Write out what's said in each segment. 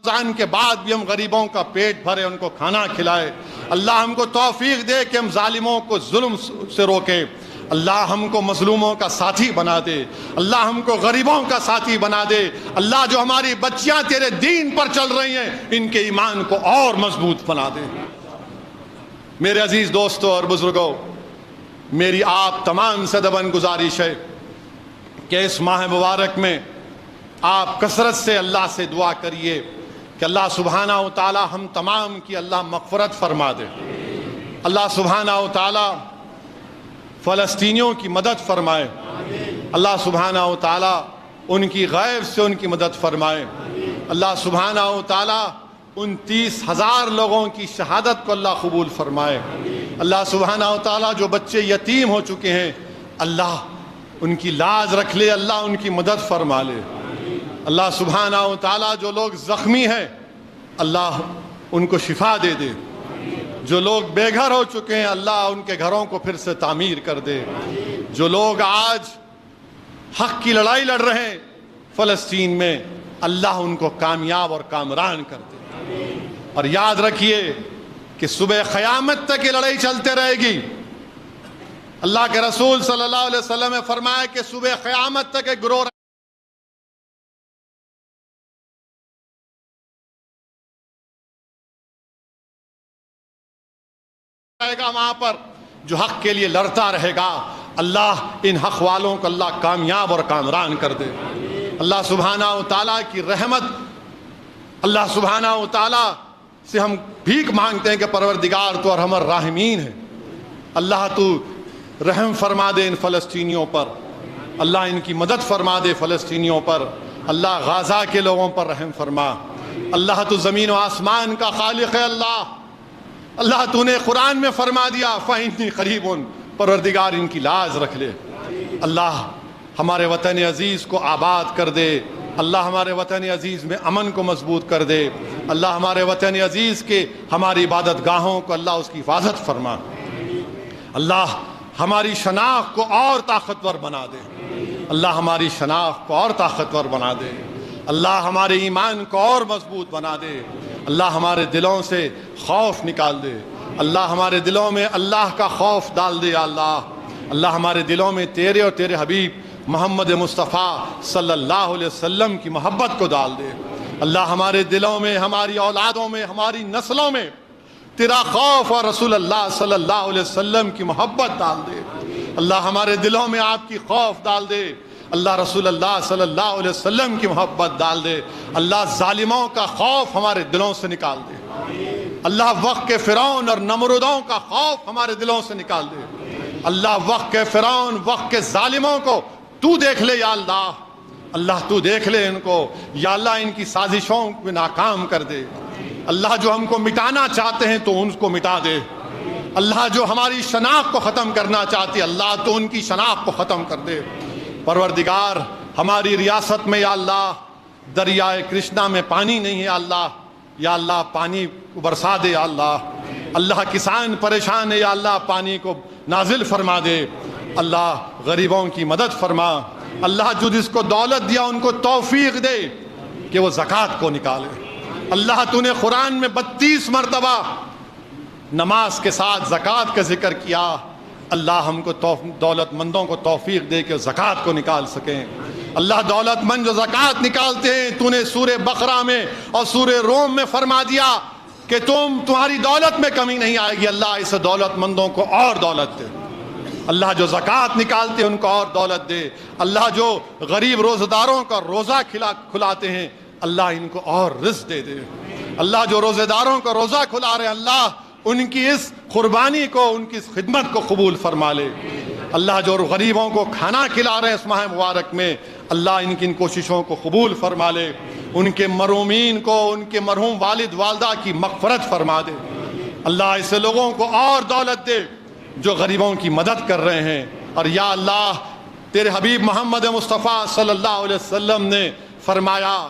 رمضان کے بعد بھی ہم غریبوں کا پیٹ بھرے، ان کو کھانا کھلائے۔ اللہ ہم کو توفیق دے کہ ہم ظالموں کو ظلم سے روکے۔ اللہ ہم کو مظلوموں کا ساتھی بنا دے۔ اللہ ہم کو غریبوں کا ساتھی بنا دے۔ اللہ جو ہماری بچیاں تیرے دین پر چل رہی ہیں، ان کے ایمان کو اور مضبوط بنا دے۔ میرے عزیز دوستوں اور بزرگوں، میری آپ تمام سے دبن گزارش ہے کہ اس ماہ مبارک میں آپ کثرت سے اللہ سے دعا کریے کہ اللہ سبحانہ و تعالی ہم تمام کی اللہ مغفرت فرما دے۔ اللہ سبحانہ و تعالی فلسطینیوں کی مدد فرمائے۔ اللہ سبحانہ و تعالی ان کی غیب سے ان کی مدد فرمائے۔ اللہ سبحانہ و تعالی ان 30,000 لوگوں کی شہادت کو اللہ قبول فرمائے۔ اللہ سبحانہ و تعالی جو بچے یتیم ہو چکے ہیں، اللہ ان کی لاج رکھ لے، اللہ ان کی مدد فرما لے۔ اللہ سبحانہ و تعالی جو لوگ زخمی ہیں، اللہ ان کو شفا دے دے۔ جو لوگ بے گھر ہو چکے ہیں، اللہ ان کے گھروں کو پھر سے تعمیر کر دے۔ جو لوگ آج حق کی لڑائی لڑ رہے ہیں فلسطین میں، اللہ ان کو کامیاب اور کامران کر دے۔ اور یاد رکھیے کہ صبح قیامت تک یہ لڑائی چلتے رہے گی۔ اللہ کے رسول صلی اللہ علیہ وسلم نے فرمایا کہ صبح قیامت تک ایک گروہ رہے گا وہاں پر جو حق کے لیے لڑتا رہے گا۔ اللہ ان حق والوں کو اللہ کامیاب اور کامران کر دے۔ اللہ سبحانہ و تعالیٰ کی رحمت، اللہ سبحانہ و تعالیٰ سے ہم بھیک مانگتے ہیں کہ پروردگار تو ارحم الراحمین ہے۔ اللہ تو رحم فرما دے ان فلسطینیوں پر، اللہ ان کی مدد فرما دے فلسطینیوں پر۔ اللہ غزہ کے لوگوں پر رحم فرما۔ اللہ تو زمین و آسمان کا خالق ہے۔ اللہ تو نے قرآن میں فرما دیا فَإِنِّي قَرِيبٌ، پروردگار ان کی لاج رکھ لے۔ اللہ ہمارے وطن عزیز کو آباد کر دے۔ اللہ ہمارے وطن عزیز میں امن کو مضبوط کر دے۔ اللہ ہمارے وطن عزیز کے ہماری عبادت گاہوں کو اللہ اس کی حفاظت فرما۔ اللہ ہماری شناخت کو اور طاقتور بنا دے۔ اللہ ہماری شناخت کو اور طاقتور بنا دے۔ اللہ ہمارے ایمان کو اور مضبوط بنا دے۔ اللہ ہمارے دلوں سے خوف نکال دے۔ اللہ ہمارے دلوں میں اللہ کا خوف ڈال دے۔ یا اللہ، اللہ ہمارے دلوں میں تیرے اور تیرے حبیب محمد مصطفیٰ صلی اللہ علیہ وسلم کی محبت کو ڈال دے۔ اللہ ہمارے دلوں میں، ہماری اولادوں میں، ہماری نسلوں میں تیرا خوف اور رسول اللہ صلی اللہ علیہ وسلم کی محبت ڈال دے۔ اللہ ہمارے دلوں میں آپ کی خوف ڈال دے۔ اللہ رسول اللہ صلی اللہ علیہ وسلم کی محبت ڈال دے۔ اللہ ظالموں کا خوف ہمارے دلوں سے نکال دے۔ اللہ وقت کے فرعون اور نمرودوں کا خوف ہمارے دلوں سے نکال دے۔ اللہ وقت کے فرعون، وقت کے ظالموں کو تو دیکھ لے یا اللہ۔ اللہ تو دیکھ لے ان کو یا اللہ، ان کی سازشوں کو ناکام کر دے۔ اللہ جو ہم کو مٹانا چاہتے ہیں تو ان کو مٹا دے۔ اللہ جو ہماری شناخت کو ختم کرنا چاہتی ہے، اللہ تو ان کی شناخت کو ختم کر دے۔ پروردگار ہماری ریاست میں یا اللہ دریائے کرشنا میں پانی نہیں ہے یا اللہ پانی کو برسا دے یا اللہ۔ اللہ کسان پریشان ہے یا اللہ پانی کو نازل فرما دے۔ اللہ غریبوں کی مدد فرما۔ اللہ جو جس کو دولت دیا ان کو توفیق دے کہ وہ زکوٰۃ کو نکالے۔ اللہ تو نے قرآن میں 32 مرتبہ نماز کے ساتھ زکوٰۃ کا ذکر کیا۔ اللہ ہم کو دولت مندوں کو توفیق دے کہ زکوٰۃ کو نکال سکیں۔ اللہ دولت مند جو زکوٰۃ نکالتے ہیں، تو نے سورہ بقرہ میں اور سورہ روم میں فرما دیا کہ تمہاری دولت میں کمی نہیں آئے گی۔ اللہ اس دولت مندوں کو اور دولت دے۔ اللہ جو زکوٰۃ نکالتے ہیں ان کو اور دولت دے۔ اللہ جو غریب روزہ داروں کا روزہ کھلاتے ہیں، اللہ ان کو اور رزق دے دے۔ اللہ جو روزہ داروں کا روزہ کھلا رہے ہیں، اللہ ان کی اس قربانی کو، ان کی اس خدمت کو قبول فرما لے۔ اللہ جو غریبوں کو کھانا کھلا رہے ہیں اس ماہ مبارک میں، اللہ ان کی ان کوششوں کو قبول فرما لے۔ ان کے مرحومین کو، ان کے مرحوم والد والدہ کی مغفرت فرما دے۔ اللہ ایسے لوگوں کو اور دولت دے جو غریبوں کی مدد کر رہے ہیں۔ اور یا اللہ تیرے حبیب محمد مصطفیٰ صلی اللہ علیہ وسلم نے فرمایا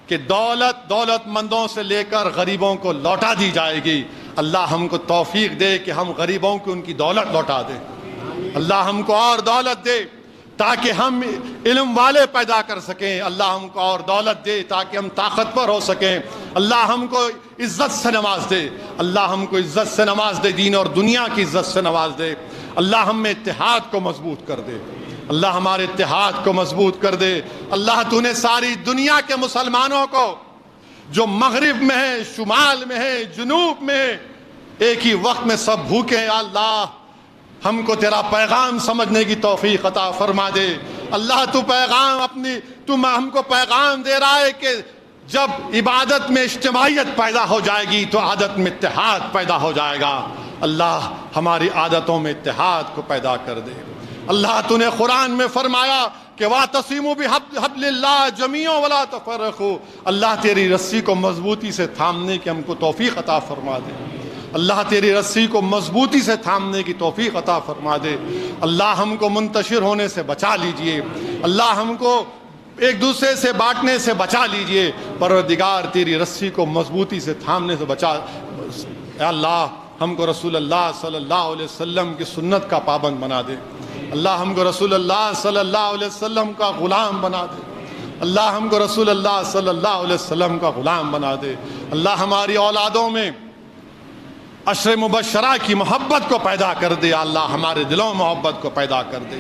کہ دولت مندوں سے لے کر غریبوں کو لوٹا دی جائے گی۔ اللہ ہم کو توفیق دے کہ ہم غریبوں کو ان کی دولت لوٹا دیں۔ اللہ ہم کو اور دولت دے تاکہ ہم علم والے پیدا کر سکیں. اللہ ہم کو اور دولت دے تاکہ ہم طاقتور ہو سکیں. اللہ ہم کو عزت سے نواز دے. اللہ ہم کو عزت سے نواز دے, دین اور دنیا کی عزت سے نواز دے. اللہ ہم میں اتحاد کو مضبوط کر دے. اللہ ہمارے اتحاد کو مضبوط کر دے. اللہ تو نے ساری دنیا کے مسلمانوں کو جو مغرب میں ہے, شمال میں ہے, جنوب میں ہے, ایک ہی وقت میں سب بھوکے ہیں. اللہ ہم کو تیرا پیغام سمجھنے کی توفیق عطا فرما دے. اللہ تو ہم کو پیغام دے رہا ہے کہ جب عبادت میں اجتماعیت پیدا ہو جائے گی تو عادت میں اتحاد پیدا ہو جائے گا. اللہ ہماری عادتوں میں اتحاد کو پیدا کر دے. اللہ تو نے قرآن میں فرمایا کہ وَاعْتَصِمُوا بِحَبْلِ اللَّهِ جَمِيعًا وَلَا تَفَرَّقُوا. اللہ تیری رسی کو مضبوطی سے تھامنے کی ہم کو توفیق عطا فرما دے. اللہ تیری رسی کو مضبوطی سے تھامنے کی توفیق عطا فرما دے. اللہ ہم کو منتشر ہونے سے بچا لیجئے. اللہ ہم کو ایک دوسرے سے بانٹنے سے بچا لیجئے. پروردگار تیری رسی کو مضبوطی سے تھامنے سے بچا. اے اللہ ہم کو رسول اللہ صلی اللہ علیہ وسلم کی سنت کا پابند بنا دے. اللہ ہم کو رسول اللہ صلی اللہ علیہ وسلم کا غلام بنا دے. اللہ ہم کو رسول اللہ صلی اللہ علیہ وسلم کا غلام بنا دے. اللہ ہماری اولادوں میں عشر مبشرہ کی محبت کو پیدا کر دے. اللہ ہمارے دلوں میں محبت کو پیدا کر دے.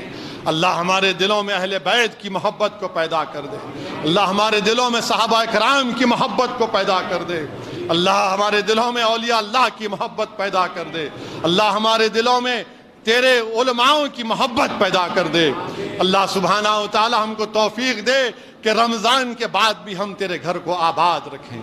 اللہ ہمارے دلوں میں اہل بیت کی محبت کو پیدا کر دے. اللہ ہمارے دلوں میں صحابہ کرام کی محبت کو پیدا کر دے. اللہ ہمارے دلوں میں اولیاء اللہ کی محبت پیدا کر دے. اللہ ہمارے دلوں میں تیرے علماؤں کی محبت پیدا کر دے. اللہ سبحانہ و تعالی ہم کو توفیق دے کہ رمضان کے بعد بھی ہم تیرے گھر کو آباد رکھیں.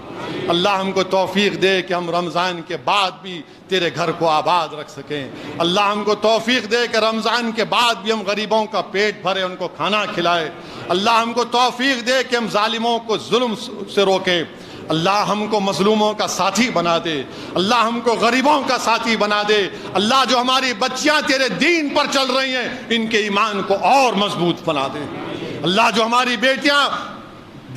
اللہ ہم کو توفیق دے کہ ہم رمضان کے بعد بھی تیرے گھر کو آباد رکھ سکیں. اللہ ہم کو توفیق دے کہ رمضان کے بعد بھی ہم غریبوں کا پیٹ بھرے, ان کو کھانا کھلائے. اللہ ہم کو توفیق دے کہ ہم ظالموں کو ظلم سے روکیں. اللہ ہم کو مظلوموں کا ساتھی بنا دے. اللہ ہم کو غریبوں کا ساتھی بنا دے. اللہ جو ہماری بچیاں تیرے دین پر چل رہی ہیں ان کے ایمان کو اور مضبوط بنا دے. اللہ جو ہماری بیٹیاں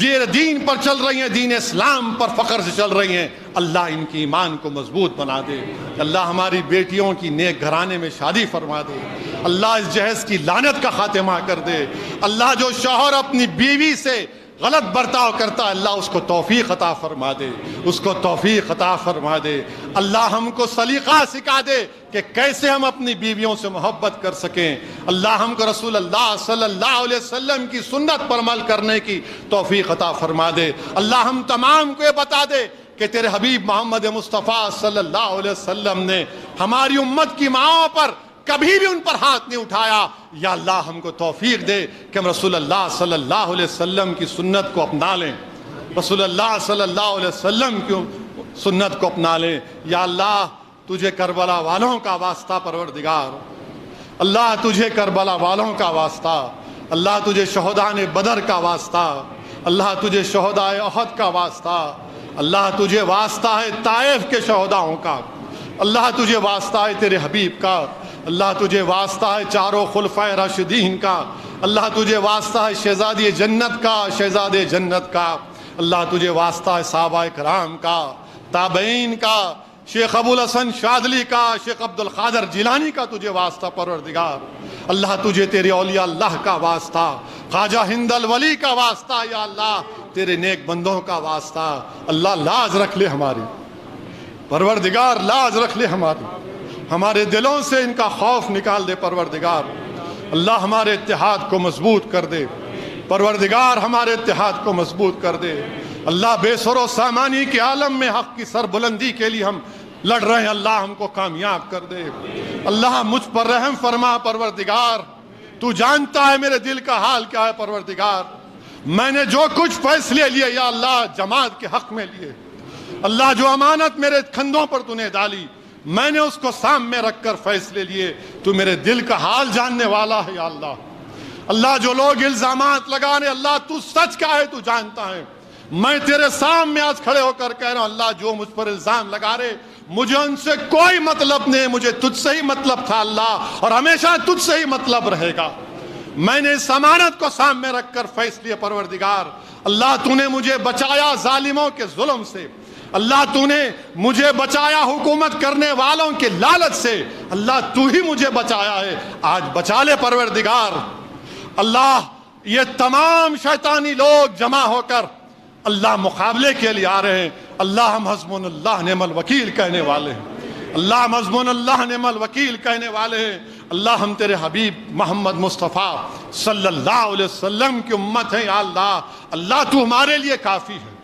دین پر چل رہی ہیں, دین اسلام پر فخر سے چل رہی ہیں, اللہ ان کی ایمان کو مضبوط بنا دے. اللہ ہماری بیٹیوں کی نیک گھرانے میں شادی فرما دے. اللہ اس جہیز کی لعنت کا خاتمہ کر دے. اللہ جو شوہر اپنی بیوی سے غلط برتاؤ کرتا ہے اللہ اس کو توفیق عطا فرما دے. اس کو توفیق عطا فرما دے. اللہ ہم کو سلیقہ سکھا دے کہ کیسے ہم اپنی بیویوں سے محبت کر سکیں. اللہ ہم کو رسول اللہ صلی اللہ علیہ وسلم کی سنت پر عمل کرنے کی توفیق عطا فرما دے. اللہ ہم تمام کو یہ بتا دے کہ تیرے حبیب محمد مصطفیٰ صلی اللہ علیہ وسلم نے ہماری امت کی ماؤں پر کبھی بھی ان پر ہاتھ نہیں اٹھایا. یا اللہ ہم کو توفیق دے کہ ہم رسول اللہ صلی اللہ علیہ وسلم کی سنت کو اپنا لیں. رسول اللہ صلی اللہ علیہ وسلم کی سنت کو اپنا لیں. یا اللہ تجھے کربلا والوں کا واسطہ پروردگار. اللہ تجھے کربلا والوں کا واسطہ. اللہ تجھے شہدان بدر کا واسطہ. اللہ تجھے شہدائے احد کا واسطہ. اللہ تجھے واسطہ ہے طائف کے شہداؤں کا. اللہ تجھے واسطہ ہے تیرے حبیب کا. اللہ تجھے واسطہ ہے چاروں خلفائے راشدین کا. اللہ تجھے واسطہ ہے شہزادی جنت کا, شہزادے جنت کا. اللہ تجھے واسطہ ہے صحابہ کرام کا, تابعین کا, شیخ ابو الحسن شاذلی کا, شیخ عبد القادر جیلانی کا تجھے واسطہ پروردگار. اللہ تجھے تیرے اولیاء اللہ کا واسطہ, خواجہ ہند الولی کا واسطہ. یا اللہ تیرے نیک بندوں کا واسطہ. اللہ لاز رکھ لے ہماری, پروردگار لاز رکھ لے ہماری. ہمارے دلوں سے ان کا خوف نکال دے پروردگار. اللہ ہمارے اتحاد کو مضبوط کر دے پروردگار. ہمارے اتحاد کو مضبوط کر دے. اللہ بے سر و سامانی کے عالم میں حق کی سربلندی کے لیے ہم لڑ رہے ہیں. اللہ ہم کو کامیاب کر دے. اللہ مجھ پر رحم فرما پروردگار. تو جانتا ہے میرے دل کا حال کیا ہے پروردگار. میں نے جو کچھ فیصلے لیے یا اللہ جماعت کے حق میں لیے, اللہ جو امانت میرے کندھوں پر تو نے ڈالی میں نے اس کو سامنے رکھ کر فیصلے لیے. تو میرے دل کا حال جاننے والا ہے یا اللہ. اللہ جو لوگ الزامات لگانے, اللہ تو سچ کا ہے, تو جانتا ہے. میں تیرے سامنے آج کھڑے ہو کر کہہ رہا ہوں اللہ جو مجھ پر الزام لگا رہے مجھے ان سے کوئی مطلب نہیں, مجھے تجھ سے ہی مطلب تھا اللہ, اور ہمیشہ تجھ سے ہی مطلب رہے گا. میں نے اس امانت کو سامنے رکھ کر فیصلے پروردگار. اللہ تو نے مجھے بچایا ظالموں کے ظلم سے. اللہ تو نے مجھے بچایا حکومت کرنے والوں کے لالچ سے. اللہ تو ہی مجھے بچایا ہے, آج بچا لے پروردگار. اللہ یہ تمام شیطانی لوگ جمع ہو کر اللہ مقابلے کے لیے آ رہے ہیں۔ اللہ ہم حسبنا اللہ نعم الوکیل کہنے والے ہیں، اللہ ہم حسبنا اللہ نعم الوکیل کہنے والے ہیں۔ اللہ ہم تیرے حبیب محمد مصطفیٰ صلی اللہ علیہ وسلم کی امت ہیں۔ یا اللہ، اللہ تو ہمارے لیے کافی ہے،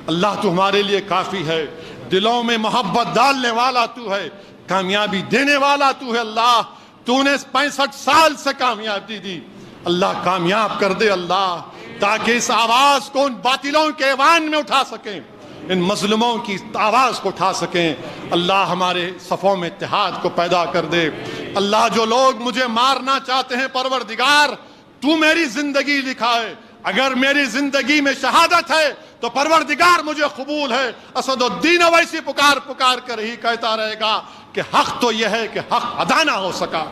اللہ تو ہمارے لیے کافی ہے۔ دلوں میں محبت ڈالنے والا تو ہے، کامیابی دینے والا تو ہے۔ اللہ تو نے 65 سال سے کامیابی دی، اللہ کامیاب کر دے اللہ، تاکہ اس آواز کو ان باطلوں کے ایوان میں اٹھا سکیں، ان مظلوموں کی آواز کو اٹھا سکیں۔ اللہ ہمارے صفوں میں اتحاد کو پیدا کر دے۔ اللہ جو لوگ مجھے مارنا چاہتے ہیں، پروردگار تو میری زندگی لکھائے، اگر میری زندگی میں شہادت ہے تو پروردگار مجھے قبول ہے۔ اسد الدین اویسی پکار پکار کر ہی کہتا رہے گا کہ حق تو یہ ہے کہ حق ادا نہ ہو سکا،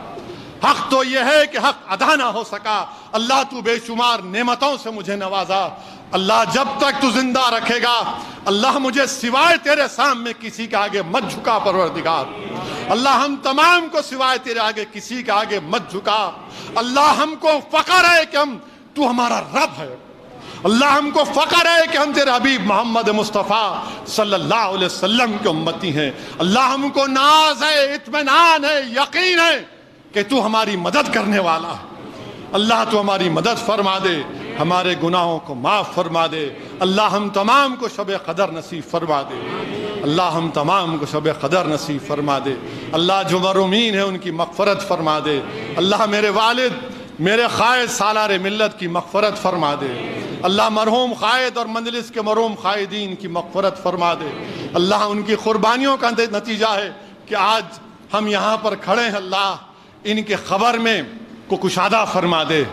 حق تو یہ ہے کہ حق ادا نہ ہو سکا۔ اللہ تو بے شمار نعمتوں سے مجھے نوازا، اللہ جب تک تو زندہ رکھے گا اللہ مجھے سوائے تیرے سامنے کسی کے آگے مت جھکا پروردگار۔ اللہ ہم تمام کو سوائے تیرے آگے کسی کے آگے مت جھکا۔ اللہ ہم کو فخر ہے کہ تو ہمارا رب ہے، اللہ ہم کو فخر ہے کہ ہم تیرے حبیب محمد مصطفیٰ صلی اللہ علیہ وسلم کے امتی ہیں۔ اللہ ہم کو ناز ہے، اطمینان ہے، یقین ہے کہ تو ہماری مدد کرنے والا ہے۔ اللہ تو ہماری مدد فرما دے، ہمارے گناہوں کو معاف فرما دے۔ اللہ ہم تمام کو شب قدر نصیب فرما دے، اللہ ہم تمام کو شب قدر نصیب فرما دے۔ اللہ جو مرحومین ہیں ان کی مغفرت فرما دے۔ اللہ میرے والد، میرے قائد سالار ملت کی مغفرت فرما دے۔ اللہ مرحوم قائد اور مجلس کے مرحوم قائدین کی مغفرت فرما دے۔ اللہ ان کی قربانیوں کا نتیجہ ہے کہ آج ہم یہاں پر کھڑے ہیں۔ اللہ ان کے خبر میں کو کشادہ فرما دے،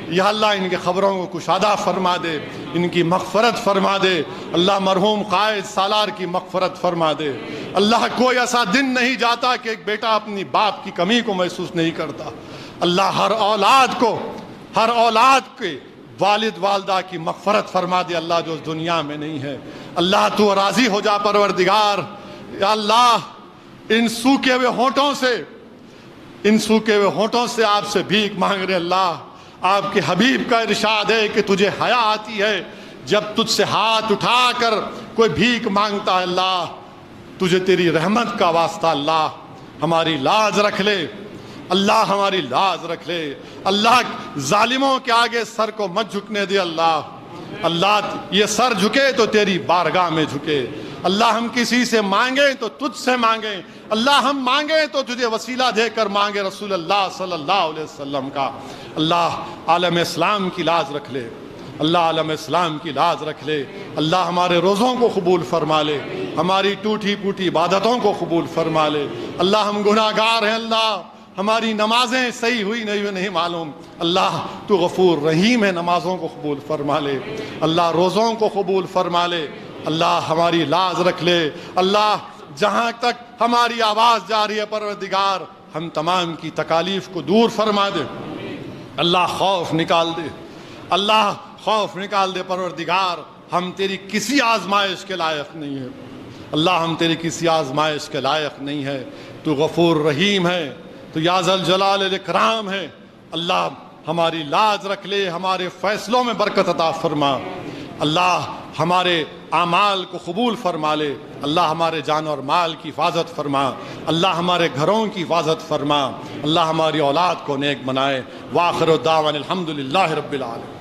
یا اللہ ان کے خبروں کو کشادہ فرما دے، ان کی مغفرت فرما دے۔ اللہ مرحوم قائد سالار کی مغفرت فرما دے۔ اللہ کوئی ایسا دن نہیں جاتا کہ ایک بیٹا اپنی باپ کی کمی کو محسوس نہیں کرتا۔ اللہ ہر اولاد کو، ہر اولاد کے والد والدہ کی مغفرت فرما دے اللہ جو اس دنیا میں نہیں ہے۔ اللہ تو راضی ہو جا پروردگار۔ یا اللہ ان سوکھے ہوئے ہونٹوں سے، ان سوکھے ہوئے ہونٹوں سے آپ سے بھیک مانگ رہے اللہ۔ آپ کے حبیب کا ارشاد ہے کہ تجھے حیا آتی ہے جب تجھ سے ہاتھ اٹھا کر کوئی بھیک مانگتا ہے۔ اللہ تجھے تیری رحمت کا واسطہ اللہ ہماری لاز رکھ لے، اللہ ہماری لاز رکھ لے۔ اللہ ظالموں کے آگے سر کو مت جھکنے دے اللہ۔ اللہ یہ سر جھکے تو تیری بارگاہ میں جھکے۔ اللہ ہم کسی سے مانگیں تو تجھ سے مانگیں، اللہ ہم مانگیں تو تجھے وسیلہ دے کر مانگیں رسول اللہ صلی اللہ علیہ وسلم کا۔ اللہ عالم اسلام کی لاز رکھ لے، اللہ عالم اسلام کی لاز رکھ لے۔ اللہ ہمارے روزوں کو قبول فرما لے، ہماری ٹوٹی پوٹی عبادتوں کو قبول فرما لے۔ اللہ ہم گناہ گار ہیں، اللہ ہماری نمازیں صحیح ہوئی نہیں معلوم، اللہ تو غفور رحیم ہے، نمازوں کو قبول فرما لے، اللہ روزوں کو قبول فرما لے۔ اللہ ہماری لاز رکھ لے۔ اللہ جہاں تک ہماری آواز جا رہی ہے پروردگار ہم تمام کی تکالیف کو دور فرما دے، اللہ خوف نکال دے، اللہ خوف نکال دے پروردگار۔ ہم تیری کسی آزمائش کے لائق نہیں ہیں، اللہ ہم تیری کسی آزمائش کے لائق نہیں ہے۔ تو غفور رحیم ہے، تو یا ذوالجلال والاکرام ہے۔ اللہ ہماری لاز رکھ لے، ہمارے فیصلوں میں برکت عطا فرما، اللہ ہمارے اعمال کو قبول فرما لے، اللہ ہمارے جان اور مال کی حفاظت فرما، اللہ ہمارے گھروں کی حفاظت فرما، اللہ ہماری اولاد کو نیک بنائے۔ وآخر دعوانا الحمدللہ رب العالمین۔